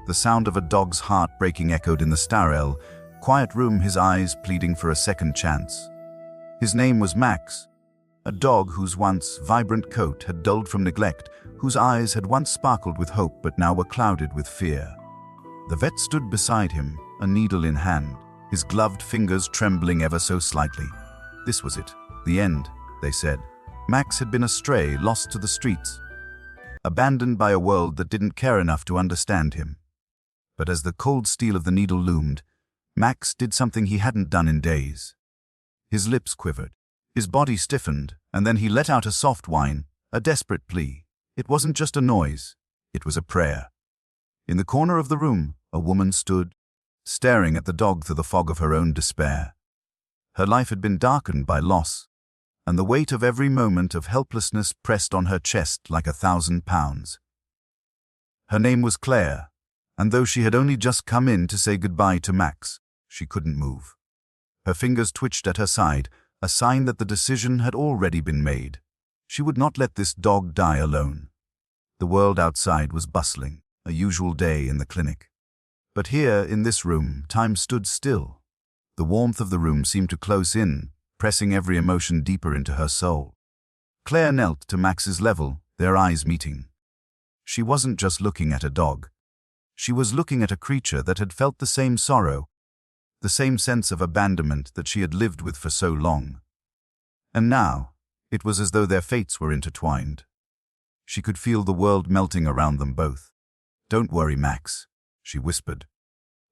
The sound of a dog's heart breaking echoed in the sterile, quiet room, his eyes pleading for a second chance. His name was Max, a dog whose once vibrant coat had dulled from neglect, whose eyes had once sparkled with hope but now were clouded with fear. The vet stood beside him, a needle in hand, his gloved fingers trembling ever so slightly. This was it, the end, they said. Max had been a stray, lost to the streets, abandoned by a world that didn't care enough to understand him. But as the cold steel of the needle loomed, Max did something he hadn't done in days. His lips quivered, his body stiffened, and then he let out a soft whine, a desperate plea. It wasn't just a noise, it was a prayer. In the corner of the room, a woman stood, staring at the dog through the fog of her own despair. Her life had been darkened by loss, and the weight of every moment of helplessness pressed on her chest like 1,000 pounds. Her name was Claire, and though she had only just come in to say goodbye to Max, she couldn't move. Her fingers twitched at her side, a sign that the decision had already been made. She would not let this dog die alone. The world outside was bustling, a usual day in the clinic. But here, in this room, time stood still. The warmth of the room seemed to close in, pressing every emotion deeper into her soul. Claire knelt to Max's level, their eyes meeting. She wasn't just looking at a dog. She was looking at a creature that had felt the same sorrow, the same sense of abandonment that she had lived with for so long. And now, it was as though their fates were intertwined. She could feel the world melting around them both. "Don't worry, Max," she whispered,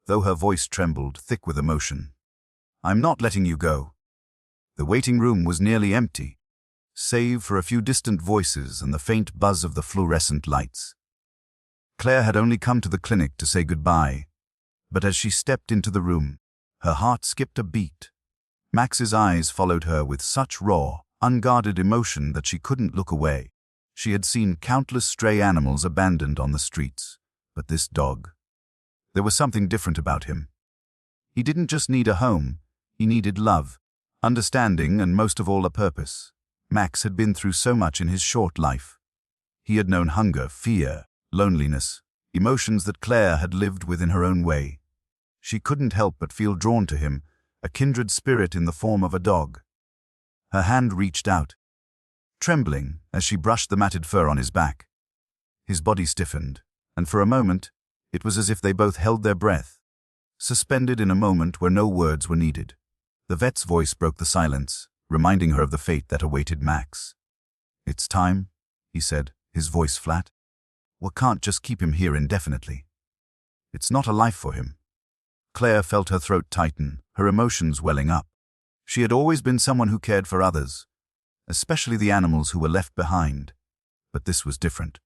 though her voice trembled, thick with emotion. "I'm not letting you go." The waiting room was nearly empty, save for a few distant voices and the faint buzz of the fluorescent lights. Claire had only come to the clinic to say goodbye, but as she stepped into the room, her heart skipped a beat. Max's eyes followed her with such raw, unguarded emotion that she couldn't look away. She had seen countless stray animals abandoned on the streets, but this dog, there was something different about him. He didn't just need a home, he needed love, understanding, and most of all a purpose. Max had been through so much in his short life. He had known hunger, fear, loneliness, emotions that Claire had lived with in her own way. She couldn't help but feel drawn to him, a kindred spirit in the form of a dog. Her hand reached out, trembling as she brushed the matted fur on his back. His body stiffened, and for a moment, it was as if they both held their breath, suspended in a moment where no words were needed. The vet's voice broke the silence, reminding her of the fate that awaited Max. "It's time," he said, his voice flat. "We can't just keep him here indefinitely. It's not a life for him." Claire felt her throat tighten, her emotions welling up. She had always been someone who cared for others, especially the animals who were left behind. But this was different.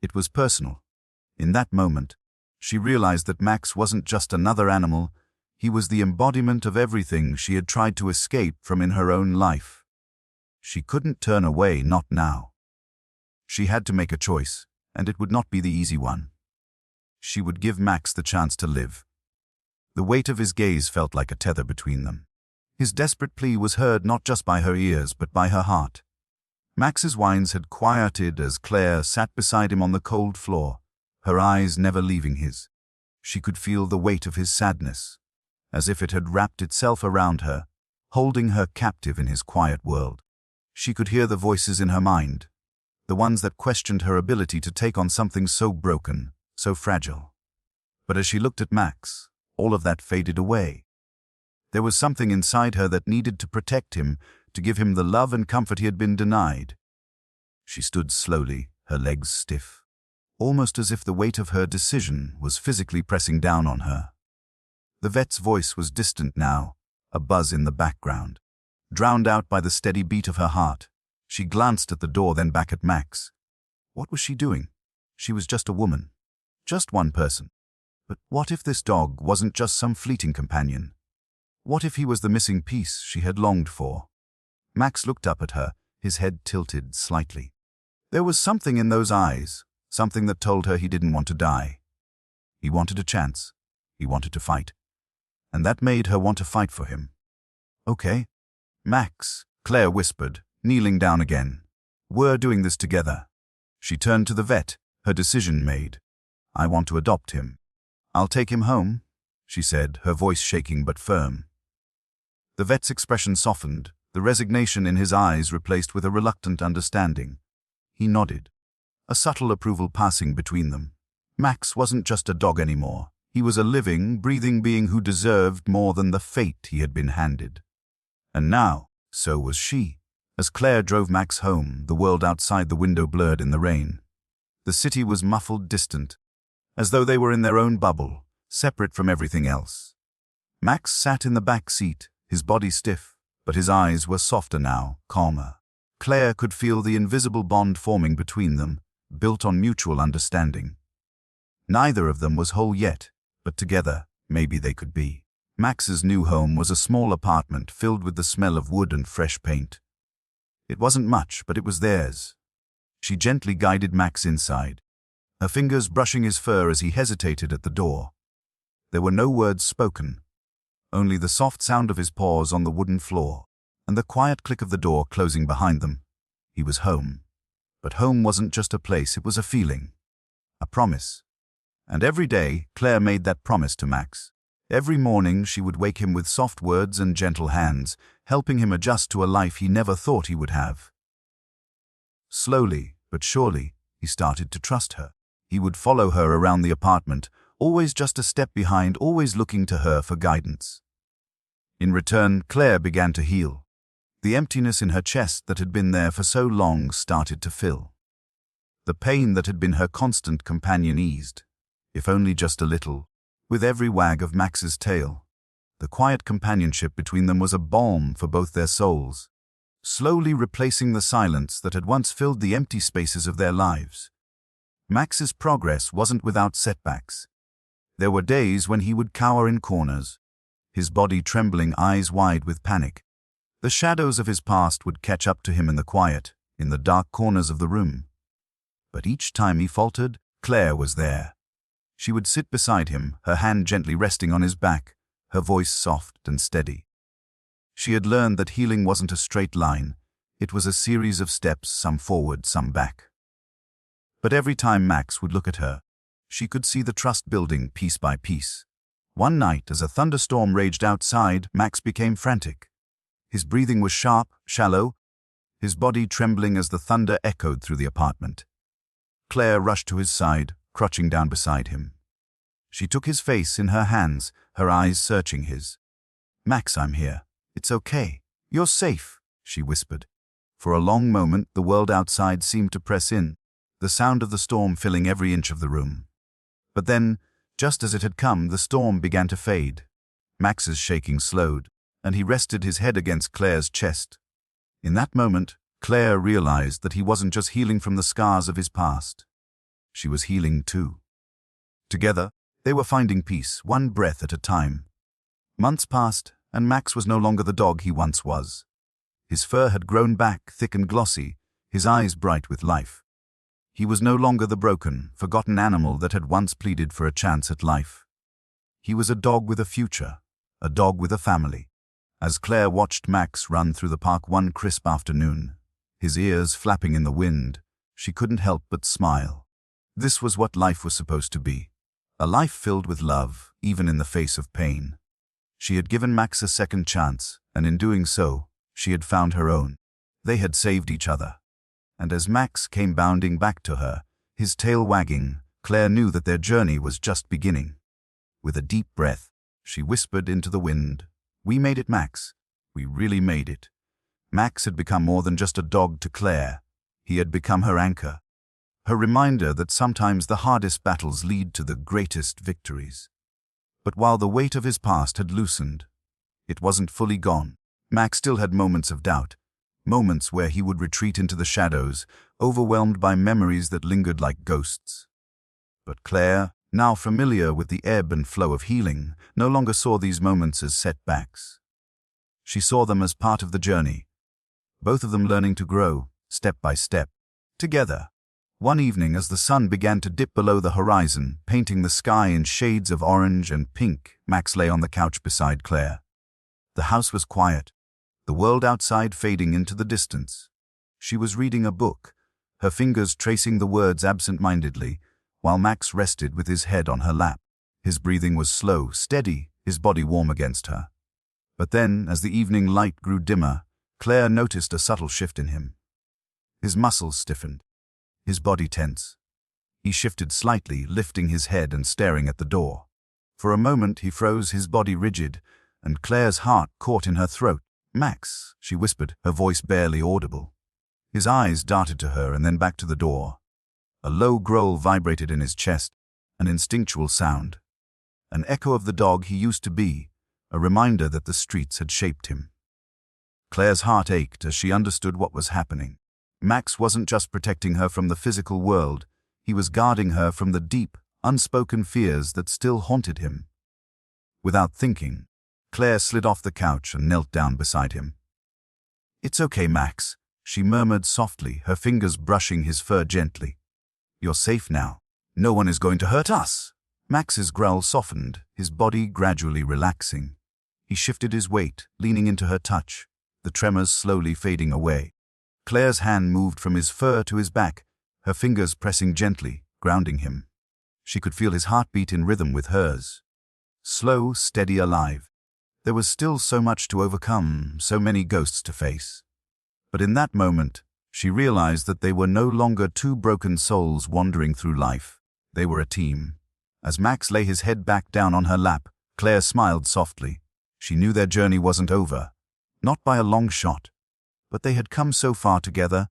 It was personal. In that moment, she realized that Max wasn't just another animal, he was the embodiment of everything she had tried to escape from in her own life. She couldn't turn away, not now. She had to make a choice, and it would not be the easy one. She would give Max the chance to live. The weight of his gaze felt like a tether between them. His desperate plea was heard not just by her ears, but by her heart. Max's whines had quieted as Claire sat beside him on the cold floor, her eyes never leaving his. She could feel the weight of his sadness, as if it had wrapped itself around her, holding her captive in his quiet world. She could hear the voices in her mind, the ones that questioned her ability to take on something so broken, so fragile. But as she looked at Max, all of that faded away. There was something inside her that needed to protect him, to give him the love and comfort he had been denied. She stood slowly, her legs stiff, almost as if the weight of her decision was physically pressing down on her. The vet's voice was distant now, a buzz in the background, drowned out by the steady beat of her heart. She glanced at the door, then back at Max. What was she doing? She was just a woman, just one person. But what if this dog wasn't just some fleeting companion? What if he was the missing piece she had longed for? Max looked up at her, his head tilted slightly. There was something in those eyes, something that told her he didn't want to die. He wanted a chance. He wanted to fight. And that made her want to fight for him. "Okay, Max," Claire whispered, kneeling down again. "We're doing this together." She turned to the vet, her decision made. "I want to adopt him." "I'll take him home," she said, her voice shaking but firm. The vet's expression softened, the resignation in his eyes replaced with a reluctant understanding. He nodded, a subtle approval passing between them. Max wasn't just a dog anymore. He was a living, breathing being who deserved more than the fate he had been handed. And now, so was she. As Claire drove Max home, the world outside the window blurred in the rain. The city was muffled, distant, as though they were in their own bubble, separate from everything else. Max sat in the back seat, his body stiff, but his eyes were softer now, calmer. Claire could feel the invisible bond forming between them, built on mutual understanding. Neither of them was whole yet, but together, maybe they could be. Max's new home was a small apartment filled with the smell of wood and fresh paint. It wasn't much, but it was theirs. She gently guided Max inside, her fingers brushing his fur as he hesitated at the door. There were no words spoken, only the soft sound of his paws on the wooden floor, and the quiet click of the door closing behind them. He was home. But home wasn't just a place, it was a feeling, a promise. And every day, Claire made that promise to Max. Every morning she would wake him with soft words and gentle hands, helping him adjust to a life he never thought he would have. Slowly, but surely, he started to trust her. He would follow her around the apartment, always just a step behind, always looking to her for guidance. In return, Claire began to heal. The emptiness in her chest that had been there for so long started to fill. The pain that had been her constant companion eased, if only just a little, with every wag of Max's tail. The quiet companionship between them was a balm for both their souls, slowly replacing the silence that had once filled the empty spaces of their lives. Max's progress wasn't without setbacks. There were days when he would cower in corners, his body trembling, eyes wide with panic. The shadows of his past would catch up to him in the quiet, in the dark corners of the room. But each time he faltered, Claire was there. She would sit beside him, her hand gently resting on his back, her voice soft and steady. She had learned that healing wasn't a straight line. It was a series of steps, some forward, some back. But every time Max would look at her, she could see the trust building piece by piece. One night, as a thunderstorm raged outside, Max became frantic. His breathing was sharp, shallow, his body trembling as the thunder echoed through the apartment. Claire rushed to his side, crouching down beside him. She took his face in her hands, her eyes searching his. "Max, I'm here. It's okay. You're safe," she whispered. For a long moment, the world outside seemed to press in, the sound of the storm filling every inch of the room. But then, just as it had come, the storm began to fade. Max's shaking slowed, and he rested his head against Claire's chest. In that moment, Claire realized that he wasn't just healing from the scars of his past. She was healing too. Together, they were finding peace, one breath at a time. Months passed, and Max was no longer the dog he once was. His fur had grown back, thick and glossy, his eyes bright with life. He was no longer the broken, forgotten animal that had once pleaded for a chance at life. He was a dog with a future, a dog with a family. As Claire watched Max run through the park one crisp afternoon, his ears flapping in the wind, she couldn't help but smile. This was what life was supposed to be. A life filled with love, even in the face of pain. She had given Max a second chance, and in doing so, she had found her own. They had saved each other. And as Max came bounding back to her, his tail wagging, Claire knew that their journey was just beginning. With a deep breath, she whispered into the wind, "We made it, Max. We really made it." Max had become more than just a dog to Claire. He had become her anchor, her reminder that sometimes the hardest battles lead to the greatest victories. But while the weight of his past had loosened, it wasn't fully gone. Max still had moments of doubt, moments where he would retreat into the shadows, overwhelmed by memories that lingered like ghosts. But Claire, now familiar with the ebb and flow of healing, no longer saw these moments as setbacks. She saw them as part of the journey, both of them learning to grow, step by step, together. One evening, as the sun began to dip below the horizon, painting the sky in shades of orange and pink, Max lay on the couch beside Claire. The house was quiet, the world outside fading into the distance. She was reading a book, her fingers tracing the words absent-mindedly, while Max rested with his head on her lap. His breathing was slow, steady, his body warm against her. But then, as the evening light grew dimmer, Claire noticed a subtle shift in him. His muscles stiffened, his body tense. He shifted slightly, lifting his head and staring at the door. For a moment he froze, his body rigid, and Claire's heart caught in her throat. "Max," she whispered, her voice barely audible. His eyes darted to her and then back to the door. A low growl vibrated in his chest, an instinctual sound. An echo of the dog he used to be, a reminder that the streets had shaped him. Claire's heart ached as she understood what was happening. Max wasn't just protecting her from the physical world, he was guarding her from the deep, unspoken fears that still haunted him. Without thinking, Claire slid off the couch and knelt down beside him. "It's okay, Max," she murmured softly, her fingers brushing his fur gently. "You're safe now. No one is going to hurt us." Max's growl softened, his body gradually relaxing. He shifted his weight, leaning into her touch, the tremors slowly fading away. Claire's hand moved from his fur to his back, her fingers pressing gently, grounding him. She could feel his heartbeat in rhythm with hers. Slow, steady, alive. There was still so much to overcome, so many ghosts to face. But in that moment, she realized that they were no longer two broken souls wandering through life. They were a team. As Max lay his head back down on her lap, Claire smiled softly. She knew their journey wasn't over. Not by a long shot. But they had come so far together.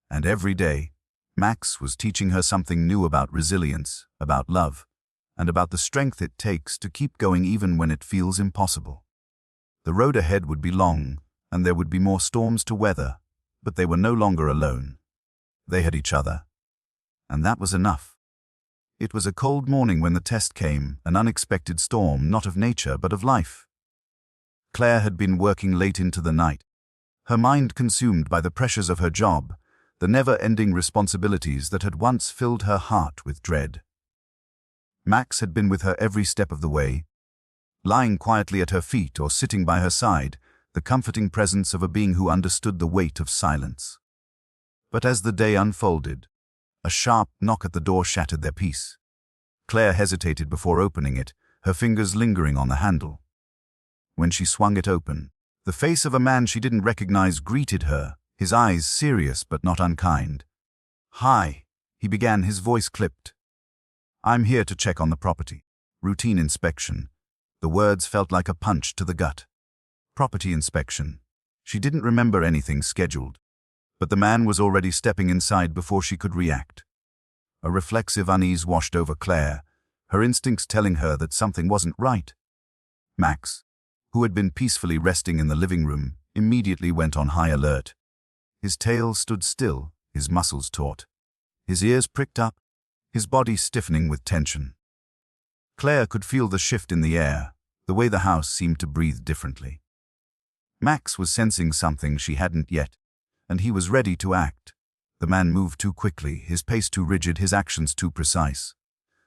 And every day, Max was teaching her something new about resilience, about love, and about the strength it takes to keep going even when it feels impossible. The road ahead would be long, and there would be more storms to weather, but they were no longer alone. They had each other. And that was enough. It was a cold morning when the test came, an unexpected storm, not of nature but of life. Claire had been working late into the night, her mind consumed by the pressures of her job, the never-ending responsibilities that had once filled her heart with dread. Max had been with her every step of the way, lying quietly at her feet or sitting by her side, the comforting presence of a being who understood the weight of silence. But as the day unfolded, a sharp knock at the door shattered their peace. Claire hesitated before opening it, her fingers lingering on the handle. When she swung it open, the face of a man she didn't recognize greeted her, his eyes serious but not unkind. "Hi," he began, his voice clipped. "I'm here to check on the property. Routine inspection." The words felt like a punch to the gut. Property inspection. She didn't remember anything scheduled. But the man was already stepping inside before she could react. A reflexive unease washed over Claire, her instincts telling her that something wasn't right. Max, who had been peacefully resting in the living room, immediately went on high alert. His tail stood still, his muscles taut. His ears pricked up, his body stiffening with tension. Claire could feel the shift in the air, the way the house seemed to breathe differently. Max was sensing something she hadn't yet, and he was ready to act. The man moved too quickly, his pace too rigid, his actions too precise.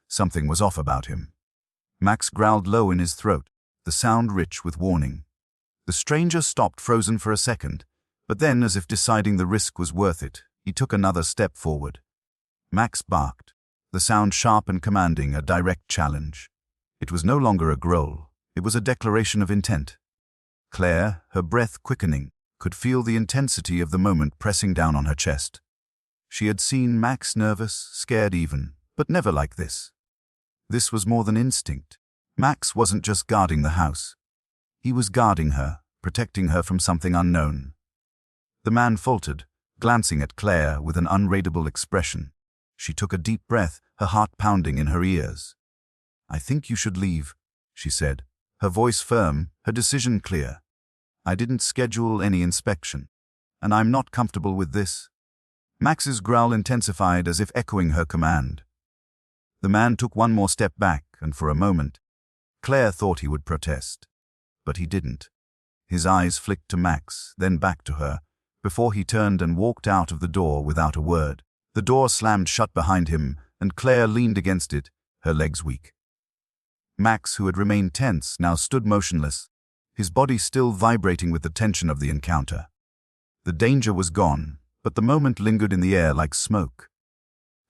Something was off about him. Max growled low in his throat, the sound rich with warning. The stranger stopped, frozen for a second, but then, as if deciding the risk was worth it, he took another step forward. Max barked, the sound sharp and commanding, a direct challenge. It was no longer a growl, it was a declaration of intent. Claire, her breath quickening, could feel the intensity of the moment pressing down on her chest. She had seen Max nervous, scared even, but never like this. This was more than instinct. Max wasn't just guarding the house. He was guarding her, protecting her from something unknown. The man faltered, glancing at Claire with an unreadable expression. She took a deep breath, her heart pounding in her ears. "I think you should leave," she said, her voice firm, her decision clear. "I didn't schedule any inspection, and I'm not comfortable with this." Max's growl intensified as if echoing her command. The man took one more step back, and for a moment, Claire thought he would protest. But he didn't. His eyes flicked to Max, then back to her, before he turned and walked out of the door without a word. The door slammed shut behind him, and Claire leaned against it, her legs weak. Max, who had remained tense, now stood motionless, his body still vibrating with the tension of the encounter. The danger was gone, but the moment lingered in the air like smoke.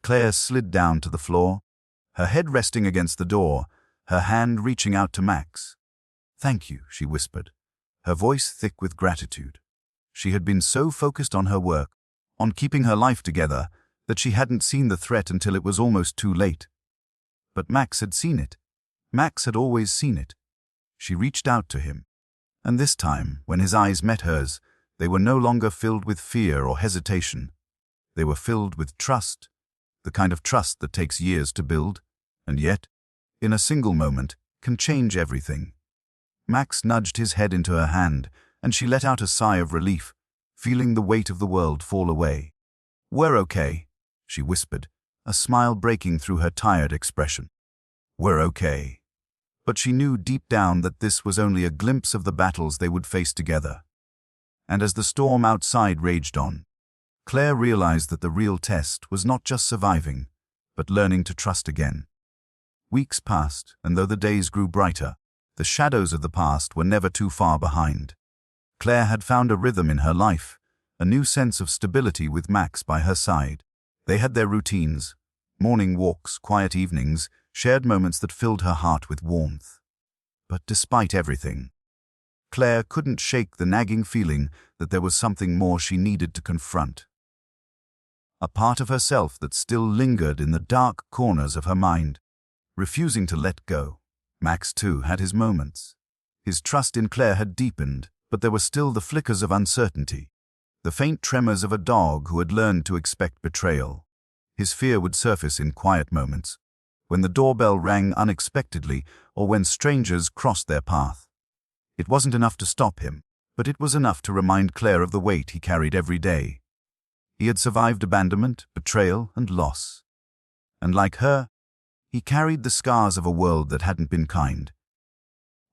Claire slid down to the floor, her head resting against the door, her hand reaching out to Max. "Thank you," she whispered, her voice thick with gratitude. She had been so focused on her work, on keeping her life together, that she hadn't seen the threat until it was almost too late. But Max had seen it. Max had always seen it. She reached out to him. And this time, when his eyes met hers, they were no longer filled with fear or hesitation. They were filled with trust, the kind of trust that takes years to build, and yet, in a single moment, can change everything. Max nudged his head into her hand, and she let out a sigh of relief, feeling the weight of the world fall away. "We're okay," she whispered, a smile breaking through her tired expression. "We're okay." But she knew deep down that this was only a glimpse of the battles they would face together. And as the storm outside raged on, Claire realized that the real test was not just surviving, but learning to trust again. Weeks passed, and though the days grew brighter, the shadows of the past were never too far behind. Claire had found a rhythm in her life, a new sense of stability with Max by her side. They had their routines, morning walks, quiet evenings, shared moments that filled her heart with warmth. But despite everything, Claire couldn't shake the nagging feeling that there was something more she needed to confront. A part of herself that still lingered in the dark corners of her mind, refusing to let go. Max, too, had his moments. His trust in Claire had deepened, but there were still the flickers of uncertainty, the faint tremors of a dog who had learned to expect betrayal. His fear would surface in quiet moments, when the doorbell rang unexpectedly or when strangers crossed their path. It wasn't enough to stop him, but it was enough to remind Claire of the weight he carried every day. He had survived abandonment, betrayal, and loss. And like her, he carried the scars of a world that hadn't been kind.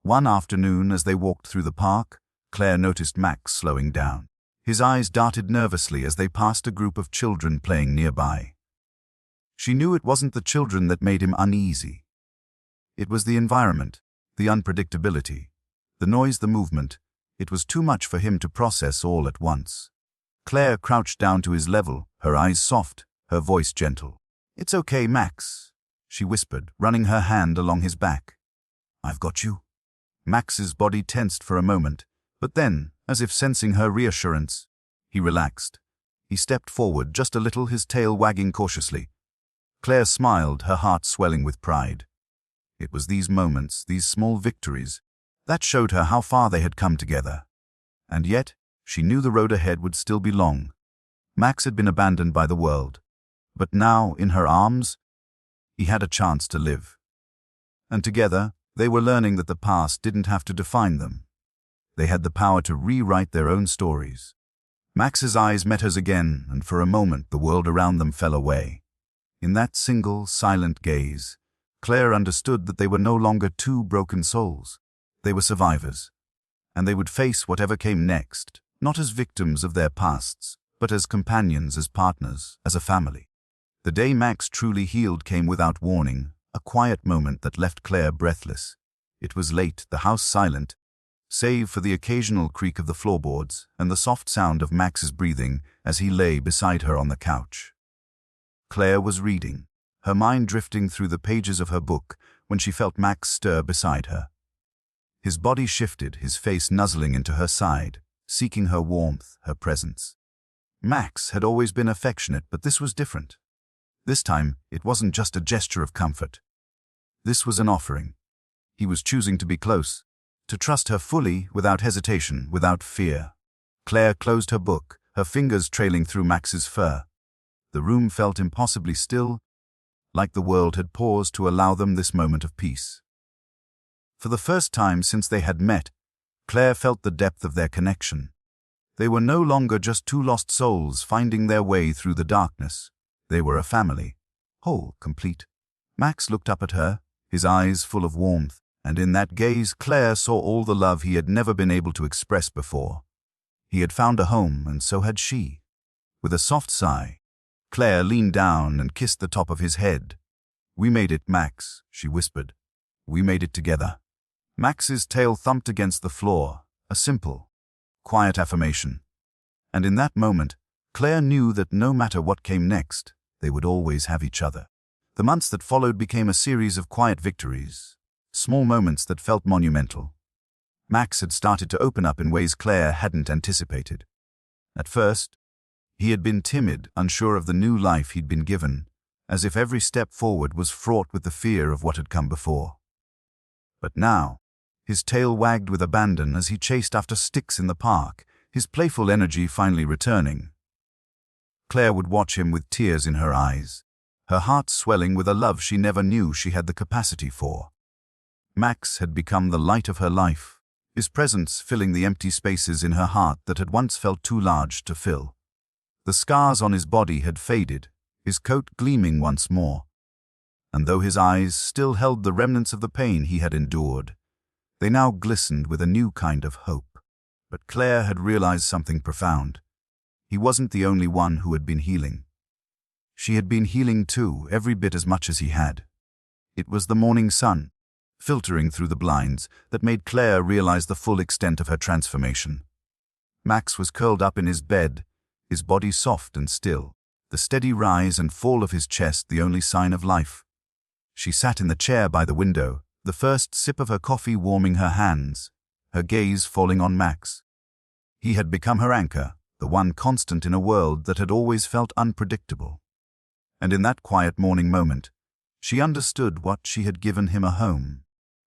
One afternoon, as they walked through the park, Claire noticed Max slowing down. His eyes darted nervously as they passed a group of children playing nearby. She knew it wasn't the children that made him uneasy. It was the environment, the unpredictability, the noise, the movement. It was too much for him to process all at once. Claire crouched down to his level, her eyes soft, her voice gentle. "It's okay, Max," she whispered, running her hand along his back. "I've got you." Max's body tensed for a moment, but then, as if sensing her reassurance, he relaxed. He stepped forward just a little, his tail wagging cautiously. Claire smiled, her heart swelling with pride. It was these moments, these small victories, that showed her how far they had come together. And yet, she knew the road ahead would still be long. Max had been abandoned by the world, but now, in her arms, he had a chance to live. And together, they were learning that the past didn't have to define them. They had the power to rewrite their own stories. Max's eyes met hers again, and for a moment the world around them fell away. In that single, silent gaze, Claire understood that they were no longer two broken souls. They were survivors, and they would face whatever came next, not as victims of their pasts, but as companions, as partners, as a family. The day Max truly healed came without warning, a quiet moment that left Claire breathless. It was late, the house silent, save for the occasional creak of the floorboards and the soft sound of Max's breathing as he lay beside her on the couch. Claire was reading, her mind drifting through the pages of her book when she felt Max stir beside her. His body shifted, his face nuzzling into her side, seeking her warmth, her presence. Max had always been affectionate, but this was different. This time, it wasn't just a gesture of comfort. This was an offering. He was choosing to be close, to trust her fully, without hesitation, without fear. Claire closed her book, her fingers trailing through Max's fur. The room felt impossibly still, like the world had paused to allow them this moment of peace. For the first time since they had met, Claire felt the depth of their connection. They were no longer just two lost souls finding their way through the darkness. They were a family, whole, complete. Max looked up at her, his eyes full of warmth, and in that gaze Claire saw all the love he had never been able to express before. He had found a home, and so had she. With a soft sigh, Claire leaned down and kissed the top of his head. "We made it, Max," she whispered. "We made it together." Max's tail thumped against the floor, a simple, quiet affirmation. And in that moment, Claire knew that no matter what came next, they would always have each other. The months that followed became a series of quiet victories, small moments that felt monumental. Max had started to open up in ways Claire hadn't anticipated. At first, he had been timid, unsure of the new life he'd been given, as if every step forward was fraught with the fear of what had come before. But now, his tail wagged with abandon as he chased after sticks in the park, his playful energy finally returning. Claire would watch him with tears in her eyes, her heart swelling with a love she never knew she had the capacity for. Max had become the light of her life, his presence filling the empty spaces in her heart that had once felt too large to fill. The scars on his body had faded, his coat gleaming once more, and though his eyes still held the remnants of the pain he had endured, they now glistened with a new kind of hope. But Claire had realized something profound. He wasn't the only one who had been healing. She had been healing too, every bit as much as he had. It was the morning sun, filtering through the blinds, that made Claire realize the full extent of her transformation. Max was curled up in his bed, his body soft and still, the steady rise and fall of his chest the only sign of life. She sat in the chair by the window, the first sip of her coffee warming her hands, her gaze falling on Max. He had become her anchor, the one constant in a world that had always felt unpredictable. And in that quiet morning moment, she understood what she had given him a home.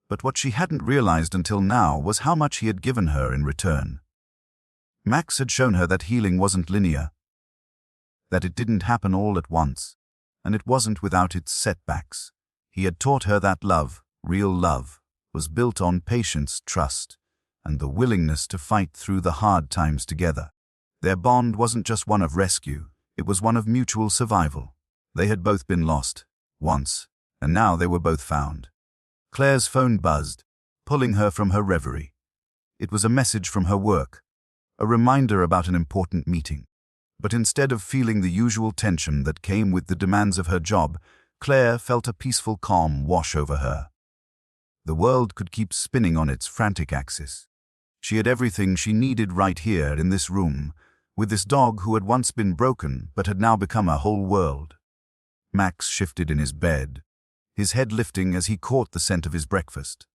But what she hadn't realized until now was how much he had given her in return. Max had shown her that healing wasn't linear, that it didn't happen all at once, and it wasn't without its setbacks. He had taught her that love, real love, was built on patience, trust, and the willingness to fight through the hard times together. Their bond wasn't just one of rescue, it was one of mutual survival. They had both been lost, once, and now they were both found. Claire's phone buzzed, pulling her from her reverie. It was a message from her work, a reminder about an important meeting. But instead of feeling the usual tension that came with the demands of her job, Claire felt a peaceful calm wash over her. The world could keep spinning on its frantic axis. She had everything she needed right here in this room, with this dog who had once been broken but had now become a whole world. Max shifted in his bed, his head lifting as he caught the scent of his breakfast.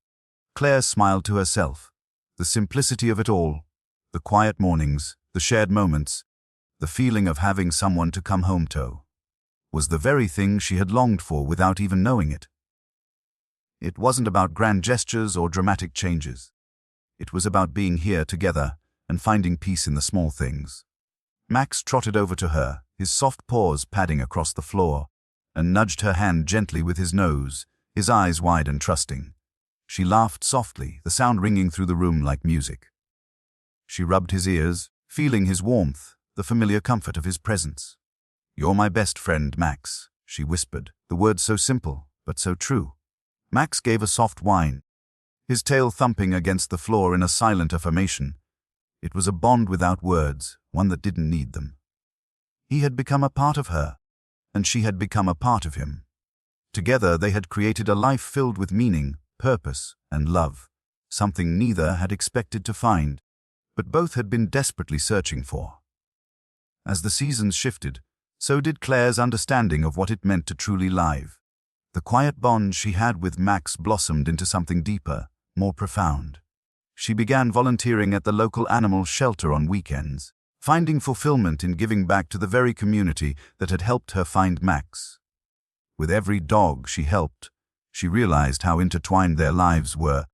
Claire smiled to herself. The simplicity of it all, the quiet mornings, the shared moments, the feeling of having someone to come home to, was the very thing she had longed for without even knowing it. It wasn't about grand gestures or dramatic changes. It was about being here together and finding peace in the small things. Max trotted over to her, his soft paws padding across the floor, and nudged her hand gently with his nose, his eyes wide and trusting. She laughed softly, the sound ringing through the room like music. She rubbed his ears, feeling his warmth, the familiar comfort of his presence. "You're my best friend, Max," she whispered, the words so simple, but so true. Max gave a soft whine, his tail thumping against the floor in a silent affirmation. It was a bond without words, one that didn't need them. He had become a part of her, and she had become a part of him. Together they had created a life filled with meaning, purpose, and love, something neither had expected to find, but both had been desperately searching for. As the seasons shifted, so did Claire's understanding of what it meant to truly live. The quiet bond she had with Max blossomed into something deeper, more profound. She began volunteering at the local animal shelter on weekends, finding fulfillment in giving back to the very community that had helped her find Max. With every dog she helped, she realized how intertwined their lives were,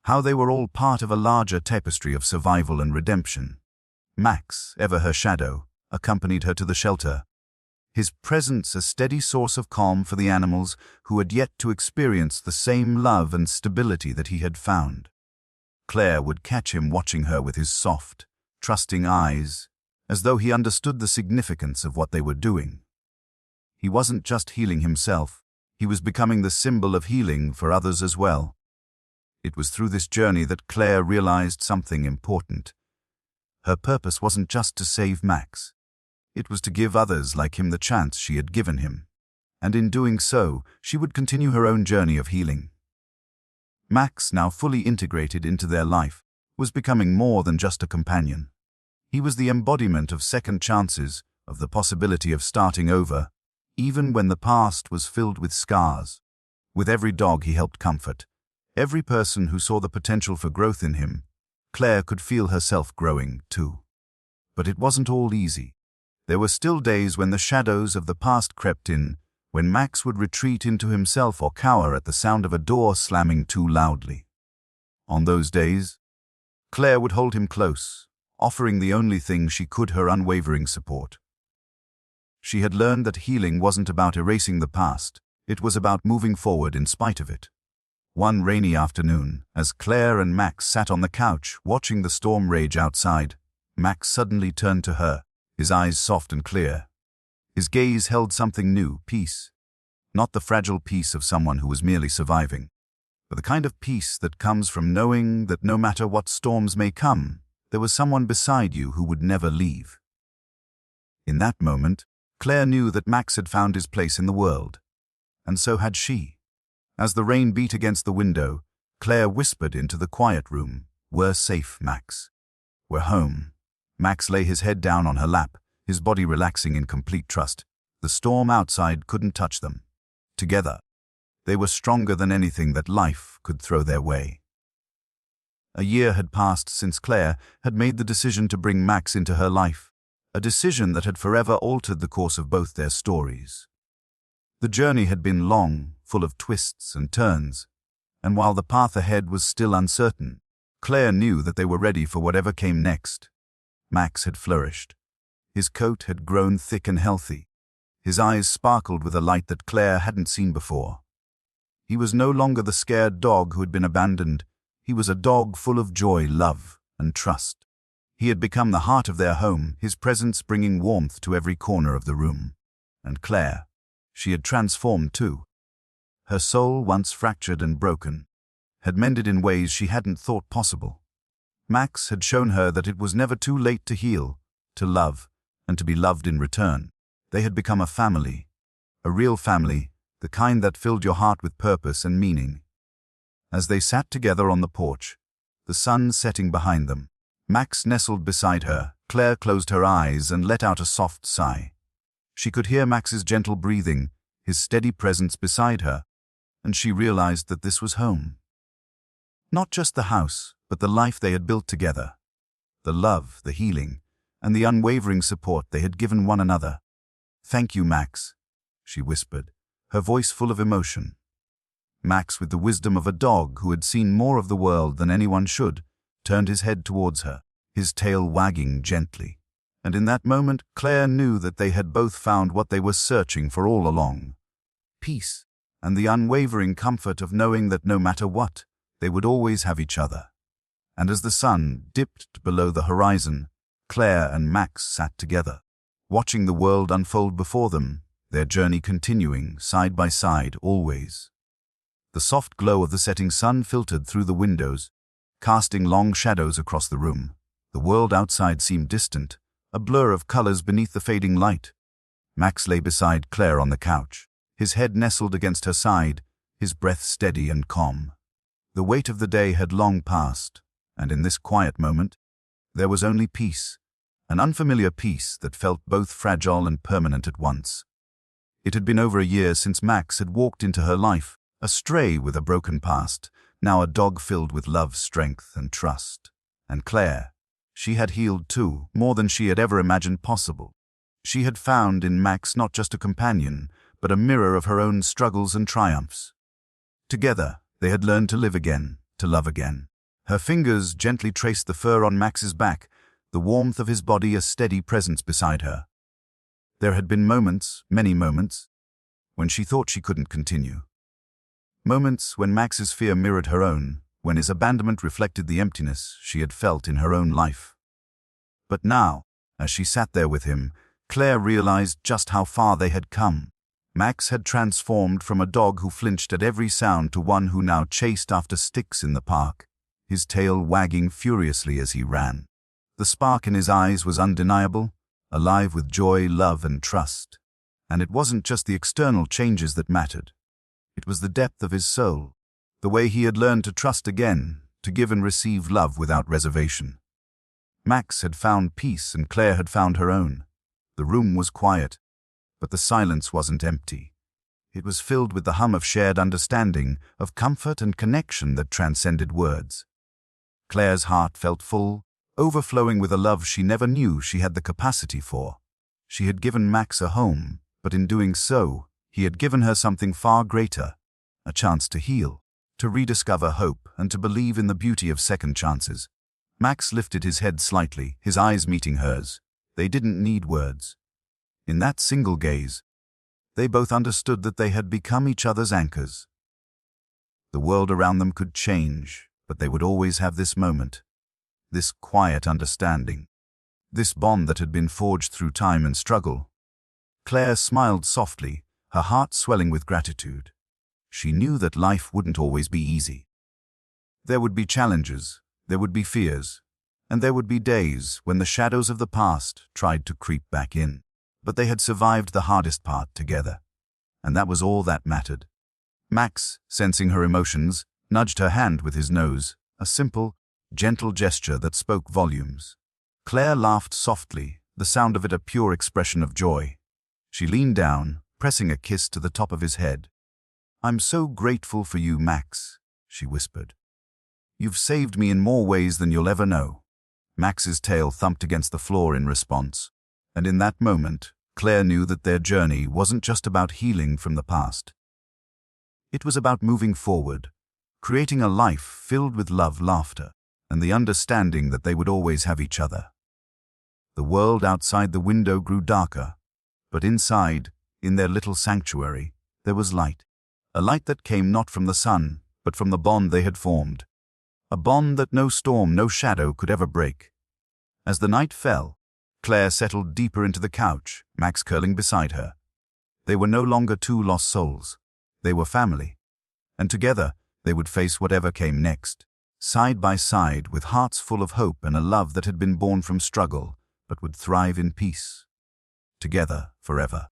how they were all part of a larger tapestry of survival and redemption. Max, ever her shadow, accompanied her to the shelter, his presence a steady source of calm for the animals who had yet to experience the same love and stability that he had found. Claire would catch him watching her with his soft, trusting eyes, as though he understood the significance of what they were doing. He wasn't just healing himself, he was becoming the symbol of healing for others as well. It was through this journey that Claire realized something important. Her purpose wasn't just to save Max. It was to give others like him the chance she had given him. And in doing so, she would continue her own journey of healing. Max, now fully integrated into their life, was becoming more than just a companion. He was the embodiment of second chances, of the possibility of starting over, even when the past was filled with scars. With every dog he helped comfort, Every person who saw the potential for growth in him, Claire could feel herself growing too. But it wasn't all easy. There were still days when the shadows of the past crept in, when Max would retreat into himself or cower at the sound of a door slamming too loudly. On those days, Claire would hold him close, offering the only thing she could, her unwavering support. She had learned that healing wasn't about erasing the past, it was about moving forward in spite of it. One rainy afternoon, as Claire and Max sat on the couch watching the storm rage outside, Max suddenly turned to her, his eyes soft and clear. His gaze held something new, peace. Not the fragile peace of someone who was merely surviving, but the kind of peace that comes from knowing that no matter what storms may come, there was someone beside you who would never leave. In that moment, Claire knew that Max had found his place in the world, and so had she. As the rain beat against the window, Claire whispered into the quiet room, "We're safe, Max. We're home." Max lay his head down on her lap, his body relaxing in complete trust. The storm outside couldn't touch them. Together, they were stronger than anything that life could throw their way. A year had passed since Claire had made the decision to bring Max into her life, a decision that had forever altered the course of both their stories. The journey had been long, full of twists and turns, and while the path ahead was still uncertain, Claire knew that they were ready for whatever came next. Max had flourished. His coat had grown thick and healthy. His eyes sparkled with a light that Claire hadn't seen before. He was no longer the scared dog who had been abandoned. He was a dog full of joy, love, and trust. He had become the heart of their home, his presence bringing warmth to every corner of the room. And Claire, she had transformed too. Her soul, once fractured and broken, had mended in ways she hadn't thought possible. Max had shown her that it was never too late to heal, to love, and to be loved in return. They had become a family, a real family, the kind that filled your heart with purpose and meaning. As they sat together on the porch, the sun setting behind them, Max nestled beside her. Claire closed her eyes and let out a soft sigh. She could hear Max's gentle breathing, his steady presence beside her, and she realized that this was home. Not just the house, but the life they had built together. The love, the healing, and the unwavering support they had given one another. "Thank you, Max," she whispered, her voice full of emotion. Max, with the wisdom of a dog who had seen more of the world than anyone should, turned his head towards her, his tail wagging gently. And in that moment, Claire knew that they had both found what they were searching for all along. Peace, and the unwavering comfort of knowing that no matter what, they would always have each other. And as the sun dipped below the horizon, Claire and Max sat together, watching the world unfold before them, their journey continuing, side by side, always. The soft glow of the setting sun filtered through the windows, casting long shadows across the room. The world outside seemed distant, a blur of colors beneath the fading light. Max lay beside Claire on the couch, his head nestled against her side, his breath steady and calm. The weight of the day had long passed, and in this quiet moment, there was only peace, an unfamiliar peace that felt both fragile and permanent at once. It had been over a year since Max had walked into her life, a stray with a broken past, now a dog filled with love, strength, and trust. And Claire, she had healed too, more than she had ever imagined possible. She had found in Max not just a companion, but a mirror of her own struggles and triumphs. Together, they had learned to live again, to love again. Her fingers gently traced the fur on Max's back, the warmth of his body a steady presence beside her. There had been moments, many moments, when she thought she couldn't continue. Moments when Max's fear mirrored her own, when his abandonment reflected the emptiness she had felt in her own life. But now, as she sat there with him, Claire realized just how far they had come. Max had transformed from a dog who flinched at every sound to one who now chased after sticks in the park, his tail wagging furiously as he ran. The spark in his eyes was undeniable, alive with joy, love, and trust. And it wasn't just the external changes that mattered. It was the depth of his soul, the way he had learned to trust again, to give and receive love without reservation. Max had found peace and Claire had found her own. The room was quiet, but the silence wasn't empty. It was filled with the hum of shared understanding, of comfort and connection that transcended words. Claire's heart felt full, overflowing with a love she never knew she had the capacity for. She had given Max a home, but in doing so, he had given her something far greater, a chance to heal, to rediscover hope, and to believe in the beauty of second chances. Max lifted his head slightly, his eyes meeting hers. They didn't need words. In that single gaze, they both understood that they had become each other's anchors. The world around them could change, but they would always have this moment, this quiet understanding, this bond that had been forged through time and struggle. Claire smiled softly, her heart swelling with gratitude. She knew that life wouldn't always be easy. There would be challenges, there would be fears, and there would be days when the shadows of the past tried to creep back in. But they had survived the hardest part together, and that was all that mattered. Max, sensing her emotions, nudged her hand with his nose, a simple, gentle gesture that spoke volumes. Claire laughed softly, the sound of it a pure expression of joy. She leaned down, pressing a kiss to the top of his head. "I'm so grateful for you, Max," she whispered. "You've saved me in more ways than you'll ever know." Max's tail thumped against the floor in response, and in that moment, Claire knew that their journey wasn't just about healing from the past. It was about moving forward, creating a life filled with love, laughter, and the understanding that they would always have each other. The world outside the window grew darker, but inside, in their little sanctuary, there was light. A light that came not from the sun, but from the bond they had formed. A bond that no storm, no shadow could ever break. As the night fell, Claire settled deeper into the couch, Max curling beside her. They were no longer two lost souls. They were family. And together, they would face whatever came next, side by side with hearts full of hope and a love that had been born from struggle, but would thrive in peace. Together, forever.